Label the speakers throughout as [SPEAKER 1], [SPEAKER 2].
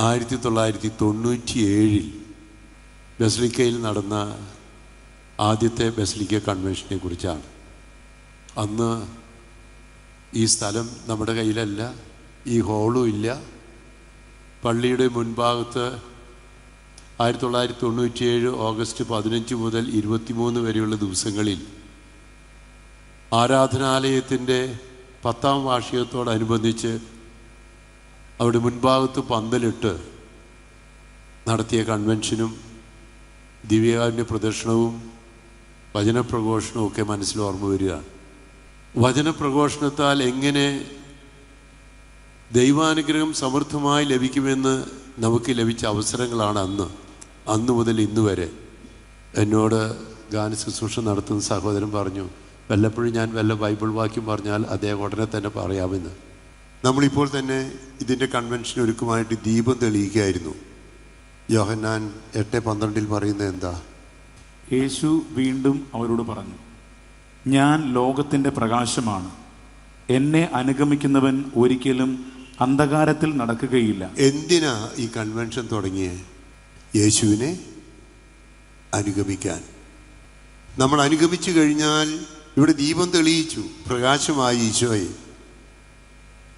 [SPEAKER 1] 1997 ബസിലിക്കയിൽ നടന്ന ആദ്യത്തെ ബസിലിക്ക കൺവെൻഷനെ കുറിച്ചാണ്. അന്ന് ഈ സ്ഥലം നമ്മുടെ കയ്യിലല്ല, ഈ ഹോളും ഇല്ല. പള്ളിയുടെ മുൻഭാഗത്ത് 1997 ഓഗസ്റ്റ് 15 മുതൽ 23 വരെയുള്ള ദിവസങ്ങളിൽ ആരാധനാലയത്തിൻ്റെ 10ാം വാർഷികത്തോടനുബന്ധിച്ച് അവിടെ മുൻഭാഗത്ത് പന്തലിട്ട് നടത്തിയ കൺവെൻഷനും ദിവ്യകാരുണ്യ പ്രദർശനവും വചനപ്രഘോഷണവും ഒക്കെ മനസ്സിൽ ഓർമ്മ വരികയാണ്. വചനപ്രഘോഷണത്താൽ എങ്ങനെ ദൈവാനുഗ്രഹം സമൃദ്ധമായി ലഭിക്കുമെന്ന് നമുക്ക് ലഭിച്ച അവസരങ്ങളാണ് അന്ന് മുതൽ ഇന്ന് വരെ. എന്നോട് ഗാന ശുശ്രൂഷ നടത്തുന്ന സഹോദരൻ പറഞ്ഞു, വല്ലപ്പോഴും ഞാൻ വല്ല ബൈബിൾ വാക്യം പറഞ്ഞാൽ അദ്ദേഹം ഉടനെ തന്നെ പറയാമെന്ന്. നമ്മളിപ്പോൾ തന്നെ ഇതിൻ്റെ കൺവെൻഷൻ ഒരുക്കമായിട്ട് ദീപം തെളിയിക്കുകയായിരുന്നു. യോഹന്നാൻ 8:12 പറയുന്നത് എന്താ?
[SPEAKER 2] യേശു വീണ്ടും അവരോട് പറഞ്ഞു, ഞാൻ ലോകത്തിൻ്റെ പ്രകാശമാണ്. എന്നെ അനുഗമിക്കുന്നവൻ ഒരിക്കലും അന്ധകാരത്തിൽ നടക്കുകയില്ല.
[SPEAKER 1] എന്തിനാ ഈ കൺവെൻഷൻ തുടങ്ങിയത്? യേശുവിനെ അനുഗമിക്കാൻ. നമ്മൾ അനുഗമിച്ചു കഴിഞ്ഞാൽ ഇവിടെ ദീപം തെളിയിച്ചു, പ്രകാശമായി ഈശോയെ.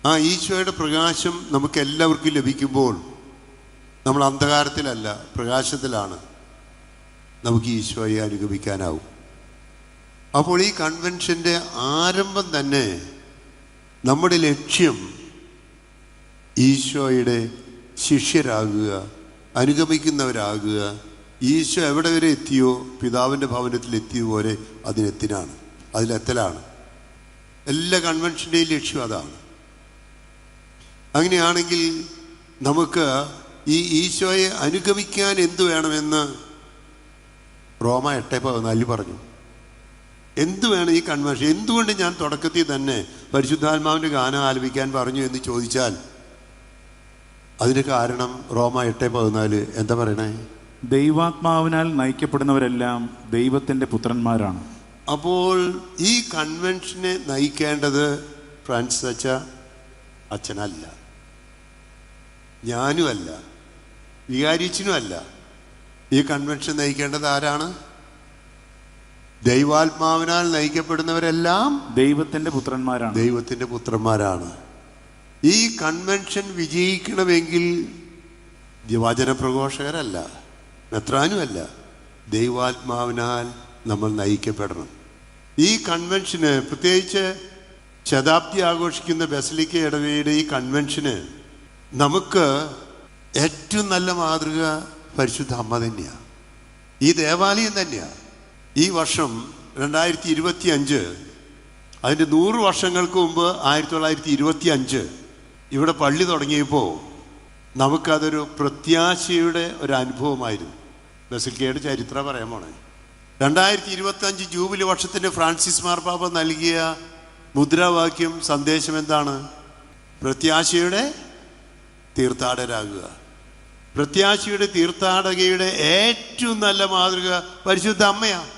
[SPEAKER 1] ആ ഈശോയുടെ പ്രകാശം നമുക്ക് എല്ലാവർക്കും ലഭിക്കുമ്പോൾ നമ്മൾ അന്ധകാരത്തിലല്ല, പ്രകാശത്തിലാണ്. നമുക്ക് ഈശോയെ അനുഗമിക്കാനാവും. അപ്പോൾ ഈ കൺവെൻഷൻ്റെ ആരംഭം തന്നെ നമ്മുടെ ലക്ഷ്യം ഈശോയുടെ ശിഷ്യരാകുക, അനുഗമിക്കുന്നവരാകുക. ഈശോ എവിടെ വരെ എത്തിയോ, പിതാവിൻ്റെ ഭവനത്തിൽ എത്തിയതുപോലെ അതിലെത്തലാണ്. എല്ലാ കൺവെൻഷൻ്റെയും ലക്ഷ്യം അതാണ്. അങ്ങനെയാണെങ്കിൽ നമുക്ക് ഈ ഈശോയെ അനുഗമിക്കാൻ എന്തു വേണമെന്ന് റോമ 8:14 പറഞ്ഞു. എന്തു വേണം ഈ കൺവെൻഷൻ? എന്തുകൊണ്ട് ഞാൻ തുടക്കത്തിൽ തന്നെ പരിശുദ്ധാത്മാവിൻ്റെ ഗാനം ആലപിക്കാൻ പറഞ്ഞു എന്ന് ചോദിച്ചാൽ അതിന് കാരണം റോമ 8:14 എന്താ പറയണേ?
[SPEAKER 2] ദൈവാത്മാവിനാൽ നയിക്കപ്പെടുന്നവരെല്ലാം ദൈവത്തിൻ്റെ പുത്രന്മാരാണ്.
[SPEAKER 1] അപ്പോൾ ഈ കൺവെൻഷനെ നയിക്കേണ്ടത് ഫ്രാൻസിസ് അച്ഛനല്ല, ഞാനുമല്ല, വികാരിച്ചനുമല്ല. ഈ കൺവെൻഷൻ നയിക്കേണ്ടത് ആരാണ്? ദൈവാത്മാവിനാൽ നയിക്കപ്പെടുന്നവരെല്ലാം ദൈവത്തിൻ്റെ പുത്രന്മാരാണ്. ഈ കൺവെൻഷൻ വിജയിക്കണമെങ്കിൽ വചനപ്രഘോഷകരല്ല, മെത്രാനുമല്ല, ദൈവാത്മാവിനാൽ നമ്മൾ നയിക്കപ്പെടണം. ഈ കൺവെൻഷന്, പ്രത്യേകിച്ച് ശതാബ്ദി ആഘോഷിക്കുന്ന ബസിലിക്ക ഇടവകയുടെ ഈ കൺവെൻഷന് നമുക്ക് ഏറ്റവും നല്ല മാതൃക പരിശുദ്ധ അമ്മ തന്നെയാണ്, ഈ ദേവാലയം തന്നെയാണ്. ഈ വർഷം 2025, അതിൻ്റെ 100 വർഷങ്ങൾക്ക് മുമ്പ് 1925 ഇവിടെ പള്ളി തുടങ്ങിയപ്പോൾ നമുക്കതൊരു പ്രത്യാശയുടെ ഒരു അനുഭവമായിരുന്നു. ബസിലിക്കയുടെ ചരിത്രം പറയാൻ പോണേ. 2025 ജൂബിലി വർഷത്തിൻ്റെ ഫ്രാൻസിസ് മാർപ്പാപ്പ നൽകിയ മുദ്രാവാക്യം, സന്ദേശം എന്താണ്? പ്രത്യാശയുടെ തീർത്ഥാടകരാകുക. പ്രത്യാശയുടെ തീർത്ഥാടകയുടെ ഏറ്റവും നല്ല മാതൃക പരിശുദ്ധ അമ്മയാണ്.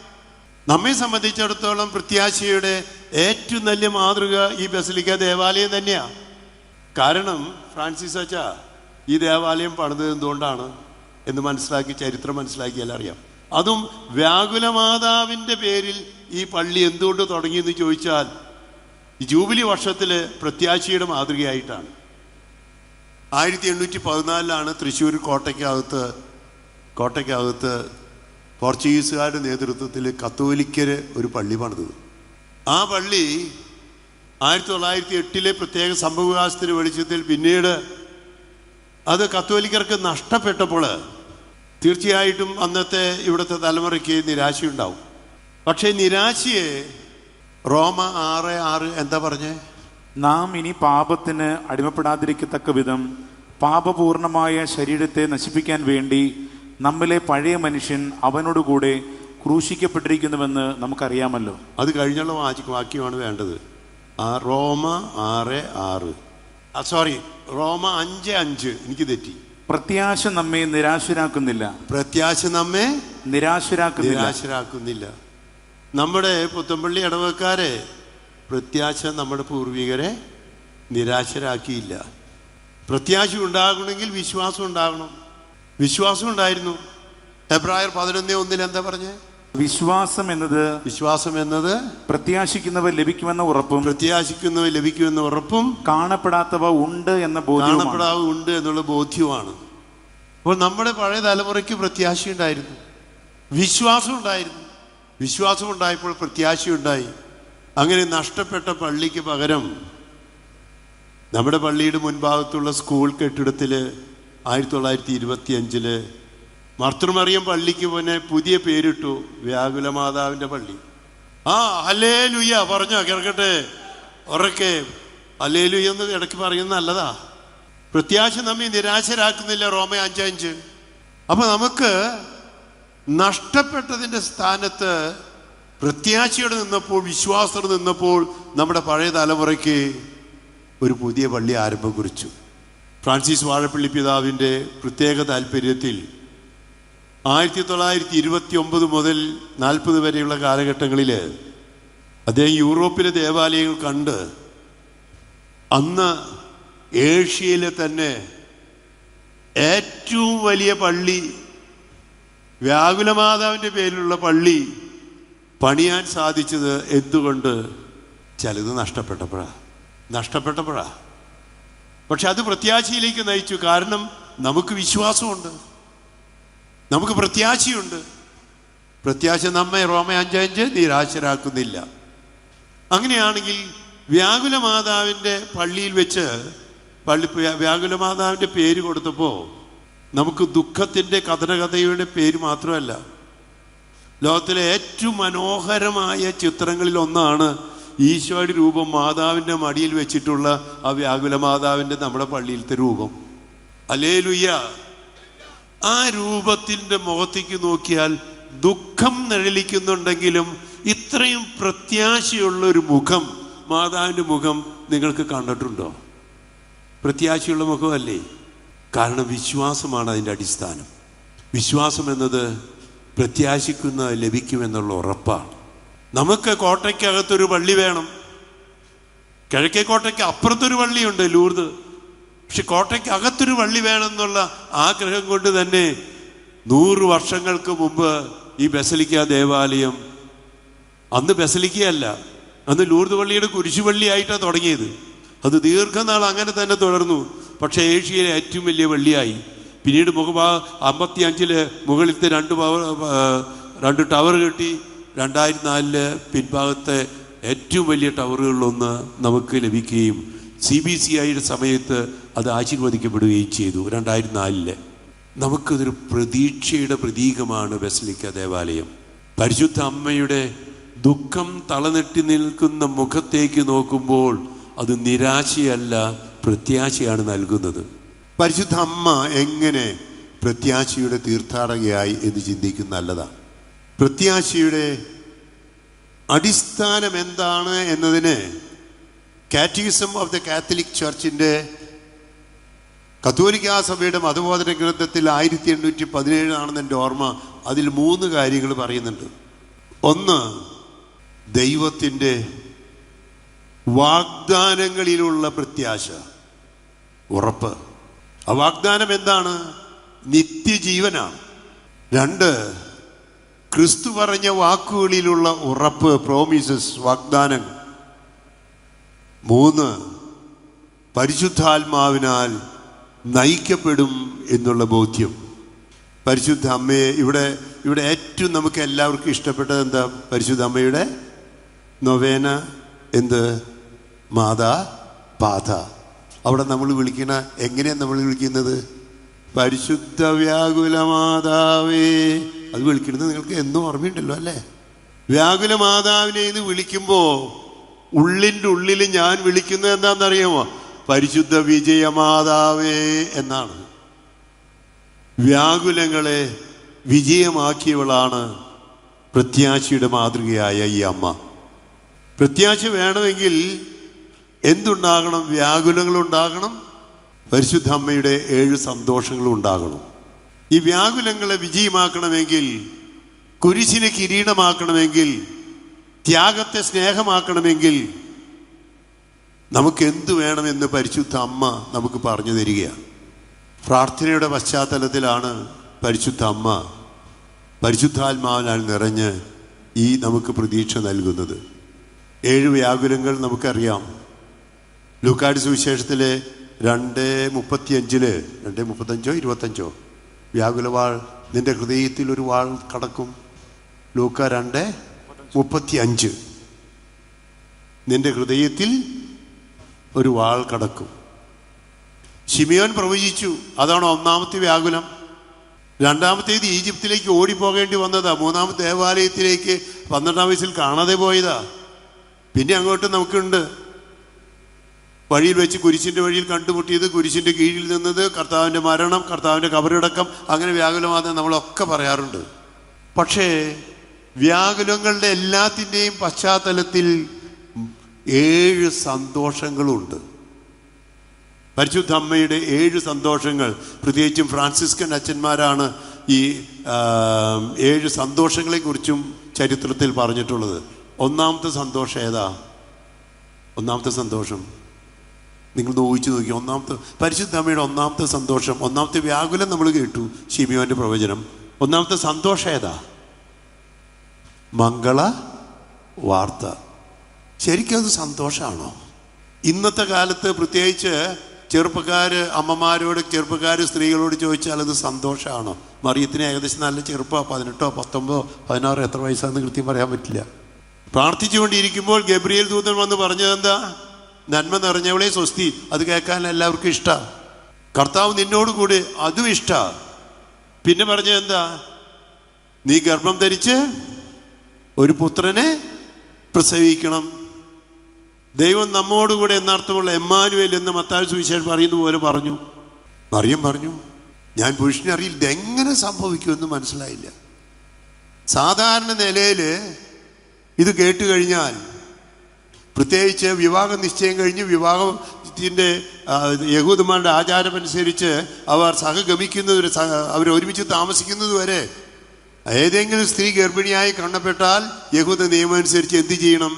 [SPEAKER 1] നമ്മെ സംബന്ധിച്ചിടത്തോളം പ്രത്യാശയുടെ ഏറ്റവും നല്ല മാതൃക ഈ ബസിലിക്ക ദേവാലയം തന്നെയാണ്. കാരണം ഫ്രാൻസിസ് അച്ഛാ ഈ ദേവാലയം പണിത് എന്തുകൊണ്ടാണ് എന്ന് ചരിത്രം മനസ്സിലാക്കിയാൽ അറിയാം. അതും വ്യാകുലമാതാവിൻ്റെ പേരിൽ ഈ പള്ളി എന്തുകൊണ്ട് തുടങ്ങിയെന്ന് ചോദിച്ചാൽ ഈ ജൂബിലി വർഷത്തിൽ പ്രത്യാശയുടെ മാതൃകയായിട്ടാണ്. 1814 തൃശ്ശൂർ കോട്ടയ്ക്കകത്ത് പോർച്ചുഗീസുകാരുടെ നേതൃത്വത്തിൽ കത്തോലിക്കര് ഒരു പള്ളി പണിതത്. ആ പള്ളി 1908 പ്രത്യേക സംഭവവികാസത്തിന് വെളിച്ചത്തിൽ പിന്നീട് അത് കത്തോലിക്കർക്ക് നഷ്ടപ്പെട്ടപ്പോൾ തീർച്ചയായിട്ടും അന്നത്തെ ഇവിടുത്തെ തലമുറയ്ക്ക് നിരാശയുണ്ടാവും. പക്ഷേ നിരാശയെ റോമ 6:6 എന്താ പറഞ്ഞേ?
[SPEAKER 2] നാം ഇനി പാപത്തിന് അടിമപ്പെടാതിരിക്കത്തക്ക വിധം പാപപൂർണമായ ശരീരത്തെ നശിപ്പിക്കാൻ വേണ്ടി നമ്മിലെ പഴയ മനുഷ്യൻ അവനോടുകൂടെ ക്രൂശിക്കപ്പെട്ടിരിക്കുന്നുവെന്ന് നമുക്കറിയാമല്ലോ.
[SPEAKER 1] അത് കഴിഞ്ഞുള്ള വാക്യമാണ് വേണ്ടത്. റോമ 6:6, റോമ 5:5. എനിക്ക് തെറ്റി.
[SPEAKER 2] പ്രത്യാശ നമ്മെ
[SPEAKER 1] നിരാശരാക്കുന്നില്ല. നമ്മുടെ പുത്തമ്പള്ളി ഇടവക്കാരെ പ്രത്യാശ നമ്മുടെ പൂർവികരെ നിരാശരാക്കിയില്ല. പ്രത്യാശ ഉണ്ടാകണമെങ്കിൽ വിശ്വാസം ഉണ്ടാകണം. വിശ്വാസം ഉണ്ടായിരുന്നു. എബ്രായർ 11:1 എന്താ പറഞ്ഞേ?
[SPEAKER 2] വിശ്വാസം എന്നത് പ്രത്യാശിക്കുന്നവ ലഭിക്കുമെന്ന ഉറപ്പും കാണപ്പെടാത്തവ ഉണ്ട് എന്ന
[SPEAKER 1] എന്നുള്ള ബോധ്യവുമാണ്. അപ്പോൾ നമ്മുടെ പഴയ തലമുറയ്ക്ക് പ്രത്യാശ ഉണ്ടായിരുന്നു, വിശ്വാസം ഉണ്ടായിരുന്നു. വിശ്വാസം ഉണ്ടായപ്പോൾ പ്രത്യാശയുണ്ടായി. അങ്ങനെ നഷ്ടപ്പെട്ട പള്ളിക്ക് പകരം നമ്മുടെ പള്ളിയുടെ മുൻഭാഗത്തുള്ള സ്കൂൾ കെട്ടിടത്തിൽ 1925 മർത്തമറിയം പള്ളിക്ക് പിന്നെ പുതിയ പേരിട്ടു, വ്യാകുലമാതാവിൻ്റെ പള്ളി. ഹല്ലേലൂയ പറഞ്ഞോ കേൾക്കട്ടെ ഉറക്കെ. ഹല്ലേലൂയ എന്ന് ഇടയ്ക്ക് പറയുന്നത് നല്ലതാ. പ്രത്യാശ നമ്മെ നിരാശരാക്കുന്നില്ല, റോമേ 5:5. അപ്പൊ നമുക്ക് നഷ്ടപ്പെട്ടതിൻ്റെ സ്ഥാനത്ത് പ്രത്യാശയോടെ നിന്നപ്പോൾ, വിശ്വാസത്തോടെ നിന്നപ്പോൾ നമ്മുടെ പഴയ തലമുറയ്ക്ക് ഒരു പുതിയ പള്ളി ആരംഭം കുറിച്ചു. ഫ്രാൻസിസ് വാഴപ്പള്ളി പിതാവിൻ്റെ പ്രത്യേക താല്പര്യത്തിൽ 1929 മുതൽ 40 വരെയുള്ള കാലഘട്ടങ്ങളിൽ അദ്ദേഹം യൂറോപ്പിലെ ദേവാലയങ്ങൾ കണ്ട് അന്ന് ഏഷ്യയിലെ തന്നെ ഏറ്റവും വലിയ പള്ളി, വ്യാകുലമാതാവിൻ്റെ പേരിലുള്ള പള്ളി പണിയാൻ സാധിച്ചത് എന്തുകൊണ്ട്? ചിലത് നഷ്ടപ്പെട്ടപ്പോഴാ. പക്ഷെ അത് പ്രത്യാശയിലേക്ക് നയിച്ചു. കാരണം നമുക്ക് വിശ്വാസമുണ്ട്, നമുക്ക് പ്രത്യാശയുണ്ട്. പ്രത്യാശ നമ്മെ റോമേ 5:5 നിരാശരാക്കുന്നില്ല. അങ്ങനെയാണെങ്കിൽ വ്യാകുലമാതാവിൻ്റെ പള്ളിയിൽ വെച്ച് വ്യാകുലമാതാവിൻ്റെ പേര് കൊടുത്തപ്പോൾ നമുക്ക് ദുഃഖത്തിൻ്റെ കഥനകഥയുടെ പേര് മാത്രമല്ല, ലോകത്തിലെ ഏറ്റവും മനോഹരമായ ചിത്രങ്ങളിൽ ഒന്നാണ് ഈശോയുടെ രൂപം മാതാവിൻ്റെ മടിയിൽ വെച്ചിട്ടുള്ള ആ വ്യാകുലമാതാവിൻ്റെ നമ്മുടെ പള്ളിയിലത്തെ രൂപം. ഹല്ലേലൂയ. ആ രൂപത്തിൻ്റെ മുഖത്തേക്ക് നോക്കിയാൽ ദുഃഖം നിഴലിക്കുന്നുണ്ടെങ്കിലും ഇത്രയും പ്രത്യാശയുള്ള ഒരു മുഖം, മാതാവിൻ്റെ മുഖം നിങ്ങൾക്ക് കണ്ടിട്ടുണ്ടോ? പ്രത്യാശയുള്ള മുഖമല്ലേ? കാരണം വിശ്വാസമാണ് അതിൻ്റെ അടിസ്ഥാനം. വിശ്വാസം എന്നത് പ്രത്യാശിക്കുന്ന ലഭിക്കുമെന്നുള്ള ഉറപ്പാണ്. നമുക്ക് കോട്ടയ്ക്കകത്തൊരു പള്ളി വേണം. കിഴക്കേ കോട്ടയ്ക്ക് അപ്പുറത്തൊരു പള്ളിയുണ്ട്, ലൂർദ്. പക്ഷെ കോട്ടയ്ക്ക് അകത്തൊരു പള്ളി വേണമെന്നുള്ള ആഗ്രഹം കൊണ്ട് തന്നെ 100 വർഷങ്ങൾക്ക് മുമ്പ് ഈ ബസലിക്ക ദേവാലയം, അന്ന് ബസലിക്കയല്ല, അന്ന് ലൂർദ് പള്ളിയുടെ കുരിശുപള്ളിയായിട്ടാണ് തുടങ്ങിയത്. അത് ദീർഘനാൾ അങ്ങനെ തന്നെ തുടർന്നു. പക്ഷേ ഏഷ്യയിലെ ഏറ്റവും വലിയ പള്ളിയായി. പിന്നീട് 55 മുകളിലത്തെ 2 ടവർ കെട്ടി. 2004 പിൻഭാഗത്തെ ഏറ്റവും വലിയ ടവറുകളിലൊന്ന് നമുക്ക് ലഭിക്കുകയും CBCIയുടെ സമയത്ത് അത് ആശീർവദിക്കപ്പെടുകയും ചെയ്തു 2004. നമുക്കതൊരു പ്രതീക്ഷയുടെ പ്രതീകമാണ് ബസലിക്ക ദേവാലയം. പരിശുദ്ധ അമ്മയുടെ ദുഃഖം തളനെട്ടി നിൽക്കുന്ന മുഖത്തേക്ക് നോക്കുമ്പോൾ അത് നിരാശയല്ല, പ്രത്യാശയാണ് നൽകുന്നത്. പരിശുദ്ധ അമ്മ എങ്ങനെ പ്രത്യാശയുടെ തീർത്ഥാടകയായി എന്ന് ചിന്തിക്കുന്ന നല്ലതാണ്. പ്രത്യാശയുടെ അടിസ്ഥാനം എന്താണ് എന്നതിന് കാറ്റഗിസം ഓഫ് ദ കാത്തലിക് ചർച്ചിൻ്റെ കത്തോലിക്കാ സഭയുടെ മതബോധന ഗ്രന്ഥത്തിൽ 1817 ആണെന്ന് എൻ്റെ ഓർമ്മ. അതിൽ 3 കാര്യങ്ങൾ പറയുന്നുണ്ട്. ഒന്ന്, ദൈവത്തിൻ്റെ വാഗ്ദാനങ്ങളിലുള്ള പ്രത്യാശ, ഉറപ്പ്. ആ വാഗ്ദാനം എന്താണ്? നിത്യജീവനാണ്. 2, ക്രിസ്തു പറഞ്ഞ വാക്കുകളിലുള്ള ഉറപ്പ്, പ്രോമിസസ്, വാഗ്ദാനം. 3, പരിശുദ്ധാത്മാവിനാൽ നയിക്കപ്പെടും എന്നുള്ള ബോധ്യം. പരിശുദ്ധ അമ്മയെ ഇവിടെ ഏറ്റവും നമുക്ക് എല്ലാവർക്കും ഇഷ്ടപ്പെട്ടത് എന്താ? പരിശുദ്ധ അമ്മയുടെ നൊവേന. എന്ത്? മാതാ പാത. അവിടെ നമ്മൾ വിളിക്കണ എങ്ങനെയാണ് നമ്മൾ വിളിക്കുന്നത്? പരിശുദ്ധ വ്യാകുല മാതാവേ. അത് വിളിക്കുന്നത് നിങ്ങൾക്ക് എന്നും ഓർമ്മയുണ്ടല്ലോ അല്ലേ? വ്യാകുല മാതാവിനെ എന്ന് വിളിക്കുമ്പോൾ ഉള്ളിൻ്റെ ഉള്ളിൽ ഞാൻ വിളിക്കുന്നത് എന്താണെന്നറിയാമോ? പരിശുദ്ധ വിജയമാതാവേ എന്നാണ്. വ്യാകുലങ്ങളെ വിജയമാക്കിയവളാണ് പ്രത്യാശയുടെ മാതൃകയായ ഈ അമ്മ. പ്രത്യാശ വേണമെങ്കിൽ എന്തുണ്ടാകണം? വ്യാകുലങ്ങളുണ്ടാകണം, പരിശുദ്ധ അമ്മയുടെ 7 സന്തോഷങ്ങളും ഉണ്ടാകണം. ഈ വ്യാകുലങ്ങളെ വിജയമാക്കണമെങ്കിൽ, കുരിശിനെ കിരീടമാക്കണമെങ്കിൽ, ത്യാഗത്തെ സ്നേഹമാക്കണമെങ്കിൽ നമുക്ക് എന്ത് വേണമെന്ന് പരിശുദ്ധ അമ്മ നമുക്ക് പറഞ്ഞു തരികയാണ്. പ്രാർത്ഥനയുടെ പശ്ചാത്തലത്തിലാണ് പരിശുദ്ധ അമ്മ പരിശുദ്ധാത്മാവിനാൽ നിറഞ്ഞ് ഈ നമുക്ക് പ്രതീക്ഷ നൽകുന്നത്. 7 വ്യാകുലങ്ങൾ നമുക്കറിയാം. ലൂക്കായുടെ സുവിശേഷത്തിലെ 2:35 2:35 വ്യാകുലവാൾ നിന്റെ ഹൃദയത്തിൽ ഒരു വാൾ കടക്കും. ലൂക്ക 2:35 നിന്റെ ഹൃദയത്തിൽ ഒരു വാൾ കടക്കും. ശിമിയോൻ പ്രവചിച്ചു. അതാണ് ഒന്നാമത്തെ വ്യാകുലം. രണ്ടാമത്തേത് ഈജിപ്തിലേക്ക് ഓടിപ്പോകേണ്ടി വന്നതാ. മൂന്നാമത്തെ ദേവാലയത്തിലേക്ക് 12-ാം വയസ്സിൽ കാണാതെ പോയതാ. പിന്നെ അങ്ങോട്ട് നമുക്കുണ്ട് വഴിയിൽ വെച്ച് കുരിശിൻ്റെ വഴിയിൽ കണ്ടുമുട്ടിയത്, കുരിശിൻ്റെ കീഴിൽ നിന്നത്, കർത്താവിൻ്റെ മരണം, കർത്താവിൻ്റെ കബറടക്കം, അങ്ങനെ വ്യാകുലമാണെന്ന് നമ്മളൊക്കെ പറയാറുണ്ട്. പക്ഷേ വ്യാകുലങ്ങളുടെ എല്ലാത്തിൻ്റെയും പശ്ചാത്തലത്തിൽ 7 സന്തോഷങ്ങളുണ്ട്. പരിശുദ്ധ അമ്മയുടെ 7 സന്തോഷങ്ങൾ, പ്രത്യേകിച്ചും ഫ്രാൻസിസ്കൻ അച്ഛന്മാരാണ് ഈ 7 സന്തോഷങ്ങളെക്കുറിച്ചും ചരിത്രത്തിൽ പറഞ്ഞിട്ടുള്ളത്. ഒന്നാമത്തെ സന്തോഷം ഏതാ? ഒന്നാമത്തെ സന്തോഷം നിങ്ങൾ ഊഹിച്ചു നോക്കി. പരിശുദ്ധ അമ്മയുടെ ഒന്നാമത്തെ സന്തോഷം, ഒന്നാമത്തെ വ്യാകുലം നമ്മൾ കേട്ടു, ശിമിയോന്റെ പ്രവചനം. ഒന്നാമത്തെ സന്തോഷം ഏതാ? മംഗള വാർത്ത. ശരിക്കും അത് സന്തോഷമാണോ? ഇന്നത്തെ കാലത്ത് പ്രത്യേകിച്ച് അമ്മമാരോട് സ്ത്രീകളോട് ചോദിച്ചാൽ അത് സന്തോഷമാണോ? മറിയത്തിന് ഏകദേശം നല്ല ചെറുപ്പമാണ്, 18, 19, 16, എത്ര വയസ്സാണെന്ന് കൃത്യം പറയാൻ പറ്റില്ല. പ്രാർത്ഥിച്ചുകൊണ്ടിരിക്കുമ്പോൾ ഗബ്രിയേൽ ദൂതൻ വന്ന് പറഞ്ഞതെന്താ? നന്മ നിറഞ്ഞവളെ സ്വസ്തി. അത് കേൾക്കാൻ എല്ലാവർക്കും ഇഷ്ടമാണ്. കർത്താവ് നിന്നോട് കൂടി, അതും ഇഷ്ടമാണ്. പിന്നെ പറഞ്ഞതെന്താ? നീ ഗർഭം ധരിച്ച് ഒരു പുത്രനെ പ്രസവിക്കണം. ദൈവം നമ്മോടുകൂടെ എന്നർത്ഥമുള്ള എമ്മാനുവേൽ എന്ന് മത്തായി സുവിശേഷം പറയുന്ന പോലെ പറഞ്ഞു. മറിയം പറഞ്ഞു, ഞാൻ പുരുഷനെ അറിയില്ല, ഇതെങ്ങനെ സംഭവിക്കുമെന്ന് മനസ്സിലായില്ല. സാധാരണ നിലയിൽ ഇത് കേട്ട് കഴിഞ്ഞാൽ, പ്രത്യേകിച്ച് വിവാഹ നിശ്ചയം കഴിഞ്ഞ് വിവാഹത്തിൻ്റെ യഹൂദന്മാരുടെ ആചാരമനുസരിച്ച് അവർ സഹഗമിക്കുന്നവർ, അവർ ഒരുമിച്ച് താമസിക്കുന്നത് വരെ ഏതെങ്കിലും സ്ത്രീ ഗർഭിണിയായി കാണപ്പെട്ടാൽ യഹൂദ നിയമം അനുസരിച്ച് എന്ത് ചെയ്യണം?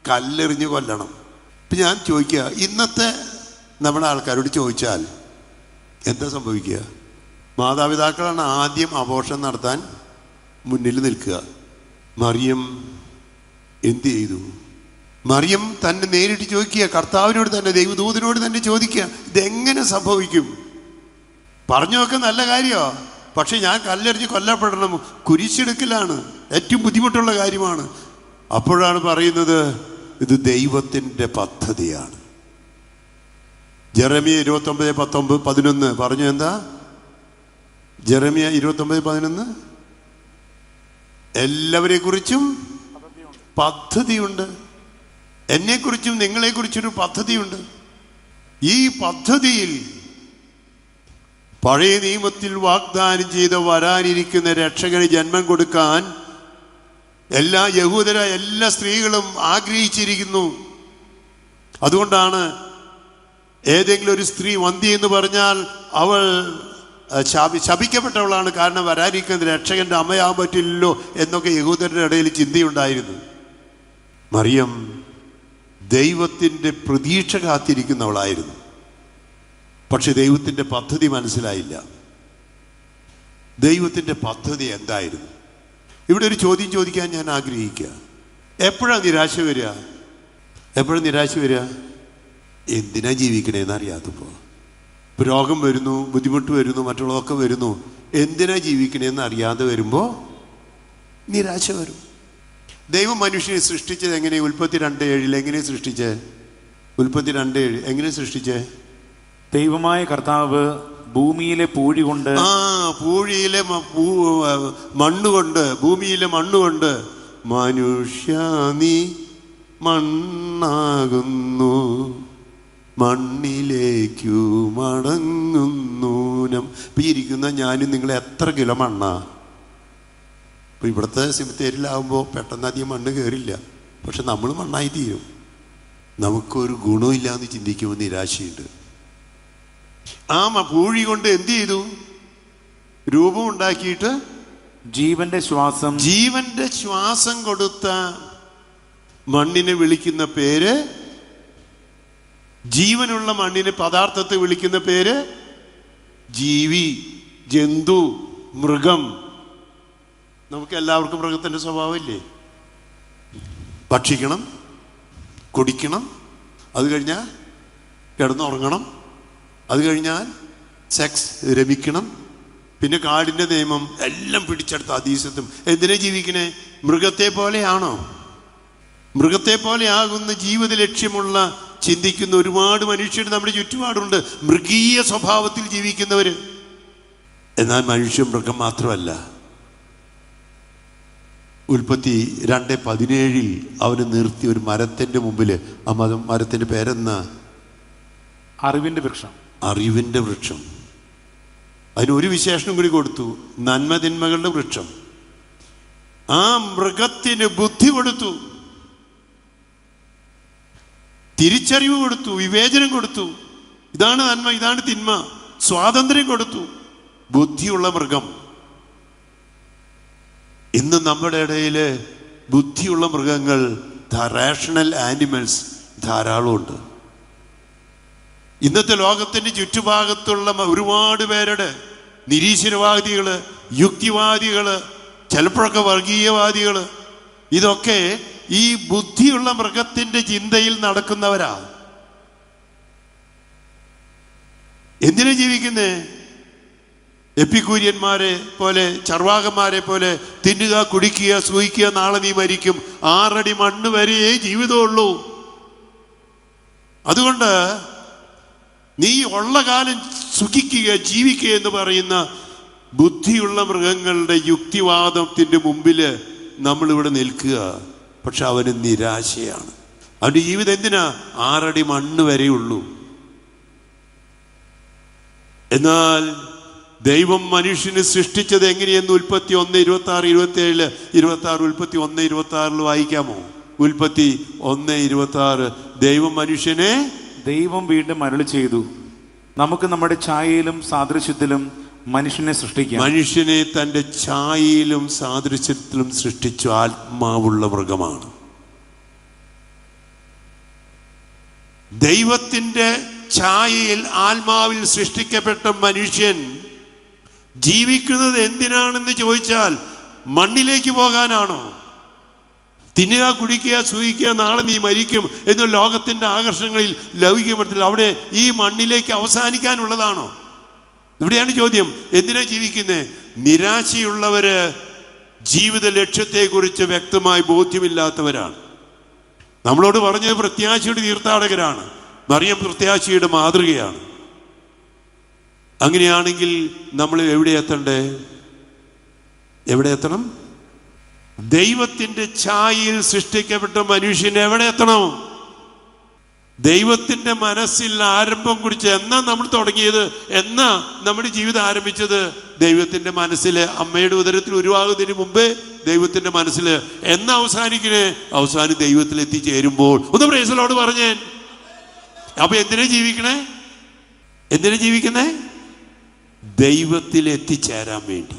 [SPEAKER 1] കല്ലെറിഞ്ഞ് കൊല്ലണം. ഇപ്പം ഞാൻ ചോദിക്കുക, ഇന്നത്തെ നമ്മുടെ ആൾക്കാരോട് ചോദിച്ചാൽ എന്താ സംഭവിക്കുക? മാതാപിതാക്കളാണ് ആദ്യം അബോർഷൻ നടത്താൻ മുന്നിൽ നിൽക്കുക. മറിയം എന്ത് ചെയ്തു? മറിയം തന്നെ നേരിട്ട് ചോദിക്കുക, കർത്താവിനോട് തന്നെ, ദൈവദൂതനോട് തന്നെ ചോദിക്കുക, ഇതെങ്ങനെ സംഭവിക്കും? പറഞ്ഞൊക്കെ നല്ല കാര്യമാണ്, പക്ഷെ ഞാൻ കല്ലെറിഞ്ഞ് കൊല്ലപ്പെടണം, കുരിശെടുക്കലാണ്, ഏറ്റവും ബുദ്ധിമുട്ടുള്ള കാര്യമാണ്. അപ്പോഴാണ് പറയുന്നത്, ഇത് ദൈവത്തിൻ്റെ പദ്ധതിയാണ്. ജെറമിയ 29:11 പറഞ്ഞു. എന്താ ജെറമിയ 29:11? എല്ലാവരെ കുറിച്ചും പദ്ധതിയുണ്ട്. എന്നെക്കുറിച്ചും നിങ്ങളെക്കുറിച്ചൊരു പദ്ധതിയുണ്ട്. ഈ പദ്ധതിയിൽ പഴയ നിയമത്തിൽ വാഗ്ദാനം ചെയ്ത വരാനിരിക്കുന്ന രക്ഷകന് ജന്മം കൊടുക്കാൻ എല്ലാ എല്ലാ സ്ത്രീകളും ആഗ്രഹിച്ചിരിക്കുന്നു. അതുകൊണ്ടാണ് ഏതെങ്കിലും ഒരു സ്ത്രീ വന്ധ്യ എന്ന് പറഞ്ഞാൽ അവൾ ശപിക്കപ്പെട്ടവളാണ്. കാരണം വരാനിരിക്കുന്ന രക്ഷകന്റെ അമ്മയാകാൻ പറ്റില്ലല്ലോ എന്നൊക്കെ യഹൂദരുടെ ഇടയിൽ ചിന്തയുണ്ടായിരുന്നു. മറിയം ദൈവത്തിൻ്റെ പ്രതീക്ഷ കാത്തിരിക്കുന്നവളായിരുന്നു. പക്ഷെ ദൈവത്തിൻ്റെ പദ്ധതി മനസ്സിലായില്ല. ദൈവത്തിൻ്റെ പദ്ധതി എന്തായിരുന്നു? ഇവിടെ ഒരു ചോദ്യം ചോദിക്കാൻ ഞാൻ ആഗ്രഹിക്കുക. എപ്പോഴാണ് നിരാശ വരിക? എന്തിനാ ജീവിക്കണേന്ന് അറിയാത്തപ്പോൾ. രോഗം വരുന്നു, ബുദ്ധിമുട്ട് വരുന്നു, മറ്റുള്ളതൊക്കെ വരുന്നു. എന്തിനാ ജീവിക്കണേന്ന് അറിയാതെ വരുമ്പോൾ നിരാശ വരും. ദൈവം മനുഷ്യനെ സൃഷ്ടിച്ചത് എങ്ങനെ? ഉൽപ്പത്തി 2:7 എങ്ങനെ സൃഷ്ടിച്ചേ? ഉൽപ്പത്തി 2:7 എങ്ങനെ സൃഷ്ടിച്ചേ?
[SPEAKER 2] ദൈവമായ കർത്താവ് ഭൂമിയിലെ പൂഴി കൊണ്ട്,
[SPEAKER 1] പൂഴിയിലെ മണ്ണുകൊണ്ട്, ഭൂമിയിലെ മണ്ണുകൊണ്ട്, മനുഷ്യ നീ മണ്ണാകുന്നു, മണ്ണിലേക്കു മടങ്ങുന്നു. ഇപ്പം ഇരിക്കുന്ന ഞാനും നിങ്ങൾ എത്ര കിലോ മണ്ണാ? ഇപ്പം ഇവിടുത്തെ സിമിത്തേരിയിലാവുമ്പോൾ പെട്ടെന്ന് അധികം മണ്ണ് കയറില്ല, പക്ഷെ നമ്മൾ മണ്ണായി തീരും. നമുക്കൊരു ഗുണമില്ല എന്ന് ചിന്തിക്കുമ്പോൾ നിരാശയുണ്ട്. ആ പൂഴി കൊണ്ട് എന്ത് ചെയ്തു? രൂപം ഉണ്ടാക്കിയിട്ട് ജീവന്റെ ശ്വാസം കൊടുത്ത മണ്ണിനെ വിളിക്കുന്ന പേര് ജീവനുള്ള മണ്ണിന് പദാർത്ഥത്തെ വിളിക്കുന്ന പേര് ജീവി, ജന്തു, മൃഗം. നമുക്ക് എല്ലാവർക്കും മൃഗത്തിൻ്റെ സ്വഭാവമില്ലേ? ഭക്ഷിക്കണം, കുടിക്കണം, അത് കഴിഞ്ഞാൽ കിടന്നുറങ്ങണം, അത് കഴിഞ്ഞാൽ സെക്സ്, രമിക്കണം, പിന്നെ കാടിൻ്റെ നിയമം എല്ലാം പിടിച്ചെടുത്ത അതീശത്തും. എന്തിനാ ജീവിക്കണേ? മൃഗത്തെ പോലെയാണോ? മൃഗത്തെ പോലെ ആകുന്ന ജീവിത ലക്ഷ്യമുള്ള ചിന്തിക്കുന്ന ഒരുപാട് മനുഷ്യർ നമ്മുടെ ചുറ്റുപാടുണ്ട്, മൃഗീയ സ്വഭാവത്തിൽ ജീവിക്കുന്നവർ. എന്നാൽ മനുഷ്യ മൃഗം മാത്രമല്ല. ഉൽപ്പത്തി 2:17 അവന് നിർത്തി ഒരു മരത്തിൻ്റെ മുമ്പിൽ. ആ മരത്തിൻ്റെ പേരെന്നാ?
[SPEAKER 2] അറിവിൻ്റെ വൃക്ഷം.
[SPEAKER 1] അറിവിൻ്റെ വൃക്ഷം. അതിനൊരു വിശേഷണം കൂടി കൊടുത്തു, നന്മതിന്മകളുടെ വൃക്ഷം. ആ മൃഗത്തിന് ബുദ്ധി കൊടുത്തു, തിരിച്ചറിവ് കൊടുത്തു, വിവേചനം കൊടുത്തു. ഇതാണ് നന്മ, ഇതാണ് തിന്മ. സ്വാതന്ത്ര്യം കൊടുത്തു. ബുദ്ധിയുള്ള മൃഗം. ഇന്ന് നമ്മുടെ ഇടയിൽ ബുദ്ധിയുള്ള മൃഗങ്ങൾ, റാഷണൽ ആനിമൽസ് ധാരാളമുണ്ട്. ഇന്നത്തെ ലോകത്തിൻ്റെ ചുറ്റുഭാഗത്തുള്ള ഒരുപാട് പേരുടെ നിരീശ്വരവാദികള്, യുക്തിവാദികള്, ചിലപ്പോഴൊക്കെ വർഗീയവാദികള്, ഇതൊക്കെ ഈ ബുദ്ധിയുള്ള മൃഗത്തിൻ്റെ ചിന്തയിൽ നടക്കുന്നവരാ. എന്തിനാ ജീവിക്കുന്നേ? എപ്പിക്കൂര്യന്മാരെ പോലെ, ചർവാകന്മാരെ പോലെ തിന്നുക, കുടിക്കുക, സൂഹിക്കുക, നാളെ നീ മരിക്കും, 6 അടി മണ്ണ് വരെയേ ജീവിതമുള്ളൂ. അതുകൊണ്ട് നീ ഉള്ള കാലം സുഖിക്കുക, ജീവിക്കുക എന്ന് പറയുന്ന ബുദ്ധിയുള്ള മൃഗങ്ങളുടെ യുക്തിവാദത്തിൻ്റെ മുമ്പിൽ നമ്മളിവിടെ നിൽക്കുക. പക്ഷെ അവന് നിരാശയാണ്. അവൻ്റെ ജീവിതം എന്തിനാ? 6 അടി മണ്ണ് വരെയുള്ളൂ. എന്നാൽ ദൈവം മനുഷ്യനെ സൃഷ്ടിച്ചത് എങ്ങനെയെന്ന് ഉൽപ്പത്തി 1:26, 27, ഉൽപ്പത്തി 1:26 വായിക്കാമോ? ഉൽപ്പത്തി 1:26. ദൈവം മനുഷ്യനെ,
[SPEAKER 2] ദൈവം വീണ്ടും അരുളി ചെയ്തു, നമുക്ക് നമ്മുടെ ഛായയിലും സാദൃശ്യത്തിലും മനുഷ്യനെ സൃഷ്ടിക്കാം.
[SPEAKER 1] മനുഷ്യനെ തൻ്റെ ഛായയിലും സാദൃശ്യത്തിലും സൃഷ്ടിച്ചു. ആത്മാവുള്ള മൃഗമാണ്. ദൈവത്തിൻ്റെ ഛായയിൽ ആത്മാവിൽ സൃഷ്ടിക്കപ്പെട്ട മനുഷ്യൻ ജീവിക്കുന്നത് എന്തിനാണെന്ന് ചോദിച്ചാൽ മണ്ണിലേക്ക് പോകാനാണോ? തിന്നുക, കുടിക്കുക, സൂഹിക്കുക, നാളെ നീ മരിക്കും എന്ന ലോകത്തിൻ്റെ ആകർഷണങ്ങളിൽ ലൗകികമത്തിൽ അവിടെ ഈ മണ്ണിലേക്ക് അവസാനിക്കാനുള്ളതാണോ? ഇവിടെയാണ് ചോദ്യം. എന്തിനാ ജീവിക്കുന്നത്? നിരാശയുള്ളവര് ജീവിത ലക്ഷ്യത്തെക്കുറിച്ച് വ്യക്തമായി ബോധ്യമില്ലാത്തവരാണ്. നമ്മളോട് പറഞ്ഞത് പ്രത്യാശയുടെ തീർത്ഥാടകരാണ്. മറിയം പ്രത്യാശയുടെ മാതൃകയാണ്. അങ്ങനെയാണെങ്കിൽ നമ്മൾ എവിടെ എത്തണ്ടേ? എവിടെ എത്തണം? ദൈവത്തിൻ്റെ ഛായയിൽ സൃഷ്ടിക്കപ്പെട്ട മനുഷ്യൻ എവിടെ എത്തണം? ദൈവത്തിൻ്റെ മനസ്സിൽ ആരംഭം കുറിച്ച് എന്നാ നമ്മൾ തുടങ്ങിയത്? എന്നാ നമ്മുടെ ജീവിതം ആരംഭിച്ചത്? ദൈവത്തിൻ്റെ മനസ്സിൽ അമ്മയുടെ ഉദരത്തിൽ ഉരുവാകുന്നതിന് മുമ്പേ ദൈവത്തിൻ്റെ മനസ്സിൽ. എന്നാ അവസാനിക്കണേ? അവസാനം ദൈവത്തിൽ എത്തിച്ചേരുമ്പോൾ. ഒന്ന് പ്രൈസ് ദി ലോർഡ് പറഞ്ഞേ. അപ്പൊ എന്തിനാ ജീവിക്കണേ? എന്തിനാ ജീവിക്കുന്നേ? ദൈവത്തിൽ എത്തിച്ചേരാൻ വേണ്ടി.